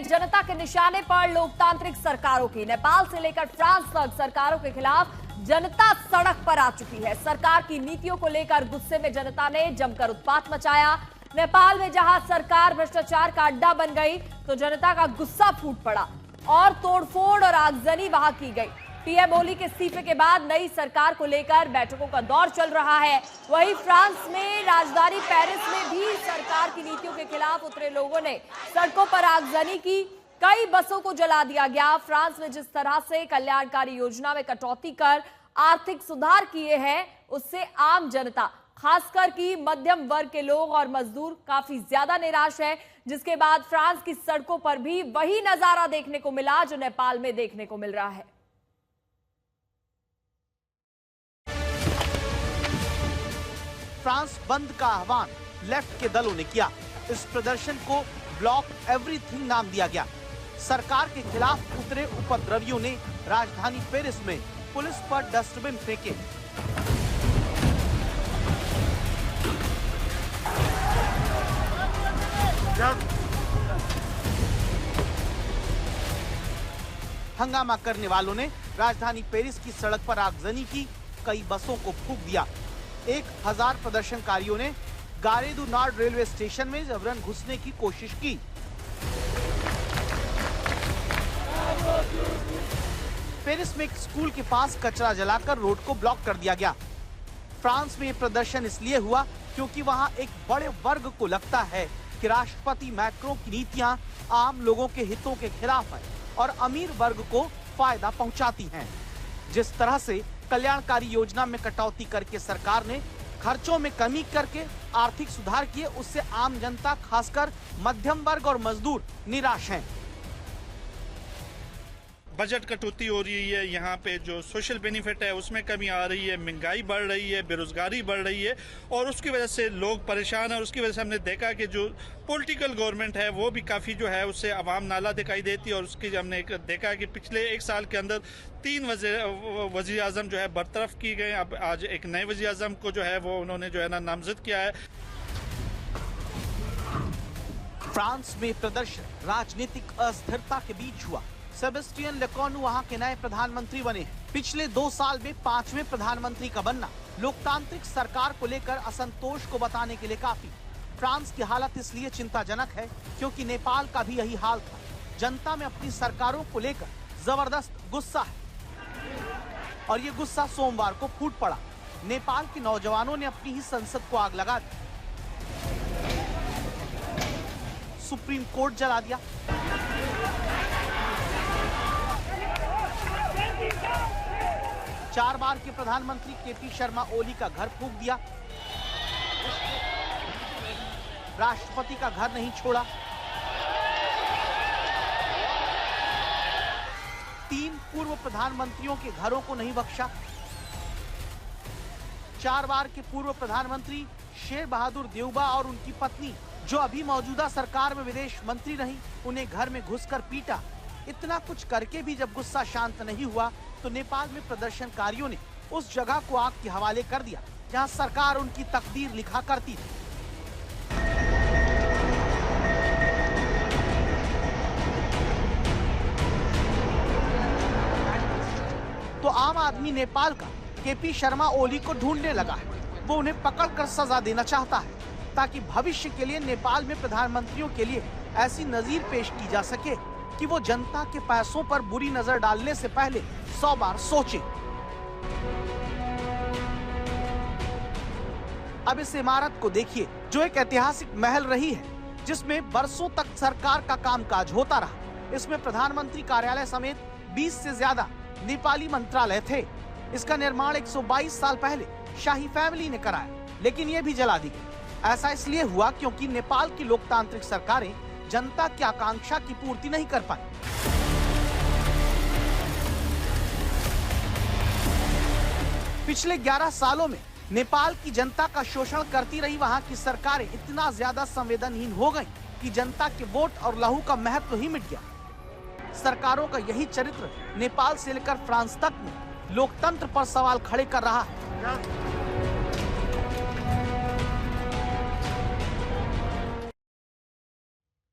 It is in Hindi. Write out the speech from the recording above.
जनता के निशाने पर लोकतांत्रिक सरकारों की। नेपाल से लेकर फ्रांस तक सरकारों के खिलाफ जनता सड़क पर आ चुकी है। सरकार की नीतियों को लेकर गुस्से में जनता ने जमकर उत्पात मचाया। नेपाल में जहां सरकार भ्रष्टाचार का अड्डा बन गई तो जनता का गुस्सा फूट पड़ा और तोड़फोड़ और आगजनी वहां की गई। पीएम ओली के इस्तीफे के बाद नई सरकार को लेकर बैठकों का दौर चल रहा है। वहीं फ्रांस में राजधानी पेरिस में भी सरकार की नीतियों के खिलाफ उतरे लोगों ने सड़कों पर आगजनी की। कई बसों को जला दिया गया। फ्रांस में जिस तरह से कल्याणकारी योजना में कटौती कर आर्थिक सुधार किए हैं, उससे आम जनता, खासकर की मध्यम वर्ग के लोग और मजदूर काफी ज्यादा निराश है। जिसके बाद फ्रांस की सड़कों पर भी वही नजारा देखने को मिला जो नेपाल में देखने को मिल रहा है। फ्रांस बंद का आह्वान लेफ्ट के दलों ने किया। इस प्रदर्शन को ब्लॉक एवरीथिंग नाम दिया गया। सरकार के खिलाफ उतरे उपद्रवियों ने राजधानी पेरिस में पुलिस पर डस्टबिन फेंके। हंगामा करने वालों ने राजधानी पेरिस की सड़क पर आगजनी की। कई बसों को फूंक दिया। 1000 प्रदर्शनकारियों ने गारे दू नॉर्ड रेलवे स्टेशन में जबरन घुसने की कोशिश की। पेरिस में एक स्कूल के पास कचरा जलाकर रोड को ब्लॉक कर दिया गया। फ्रांस में ये प्रदर्शन इसलिए हुआ क्योंकि वहां एक बड़े वर्ग को लगता है कि राष्ट्रपति मैक्रों की नीतियां आम लोगों के हितों के खिलाफ है और अमीर वर्ग को फायदा पहुंचाती हैं। जिस तरह से कल्याणकारी योजना में कटौती करके सरकार ने खर्चों में कमी करके आर्थिक सुधार किए, उससे आम जनता, खासकर मध्यम वर्ग और मजदूर निराश हैं। बजट कटौती हो रही है, यहाँ पे जो सोशल बेनिफिट है उसमें कमी आ रही है, महंगाई बढ़ रही है, बेरोजगारी बढ़ रही है और उसकी वजह से लोग परेशान हैं। और उसकी वजह से हमने देखा कि जो पॉलिटिकल गवर्नमेंट है वो भी काफ़ी जो है उससे आवाम नाला दिखाई देती है। और उसकी हमने देखा कि पिछले 1 साल के अंदर 3 वज़ीर आज़म जो है बरतरफ किए गए। अब आज एक नए वज़ीर आज़म को जो है वो उन्होंने जो है ना नामजद किया है। फ्रांस में प्रदर्शन राजनीतिक अस्थिरता के बीच हुआ। सेबेस्टियन लेकॉर्नु वहां के नए प्रधानमंत्री बने हैं। पिछले 2 साल में 5वें प्रधानमंत्री का बनना लोकतांत्रिक सरकार को लेकर असंतोष को बताने के लिए काफी। फ्रांस की हालत इसलिए चिंताजनक है क्योंकि नेपाल का भी यही हाल था। जनता में अपनी सरकारों को लेकर जबरदस्त गुस्सा है और ये गुस्सा सोमवार को फूट पड़ा। नेपाल के नौजवानों ने अपनी ही संसद को आग लगा दी, सुप्रीम कोर्ट जला दिया, 4 बार के प्रधानमंत्री केपी शर्मा ओली का घर फूंक दिया, राष्ट्रपति का घर नहीं छोड़ा, 3 पूर्व प्रधानमंत्रियों के घरों को नहीं बख्शा, 4 बार के पूर्व प्रधानमंत्री शेर बहादुर देउबा और उनकी पत्नी जो अभी मौजूदा सरकार में विदेश मंत्री रही, उन्हें घर में घुसकर पीटा। इतना कुछ करके भी जब गुस्सा शांत नहीं हुआ तो नेपाल में प्रदर्शनकारियों ने उस जगह को आग के हवाले कर दिया जहां सरकार उनकी तकदीर लिखा करती थी। तो आम आदमी नेपाल का केपी शर्मा ओली को ढूंढने लगा है। वो उन्हें पकड़कर सजा देना चाहता है ताकि भविष्य के लिए नेपाल में प्रधानमंत्रियों के लिए ऐसी नजीर पेश की जा सके कि वो जनता के पैसों पर बुरी नजर डालने से पहले 100 बार सोचे। अब इस इमारत को देखिए जो एक ऐतिहासिक महल रही है, जिसमें बरसों तक सरकार का कामकाज होता रहा। इसमें प्रधानमंत्री कार्यालय समेत 20 से ज्यादा नेपाली मंत्रालय थे। इसका निर्माण 122 साल पहले शाही फैमिली ने कराया, लेकिन ये भी जला दी गई। ऐसा इसलिए हुआ क्योंकि नेपाल की लोकतांत्रिक सरकारें जनता की आकांक्षा की पूर्ति नहीं कर पाई। पिछले 11 सालों में नेपाल की जनता का शोषण करती रही वहां की सरकारें इतना ज्यादा संवेदनहीन हो गईं कि जनता के वोट और लहू का महत्व ही मिट गया। सरकारों का यही चरित्र नेपाल से लेकर फ्रांस तक में लोकतंत्र पर सवाल खड़े कर रहा है।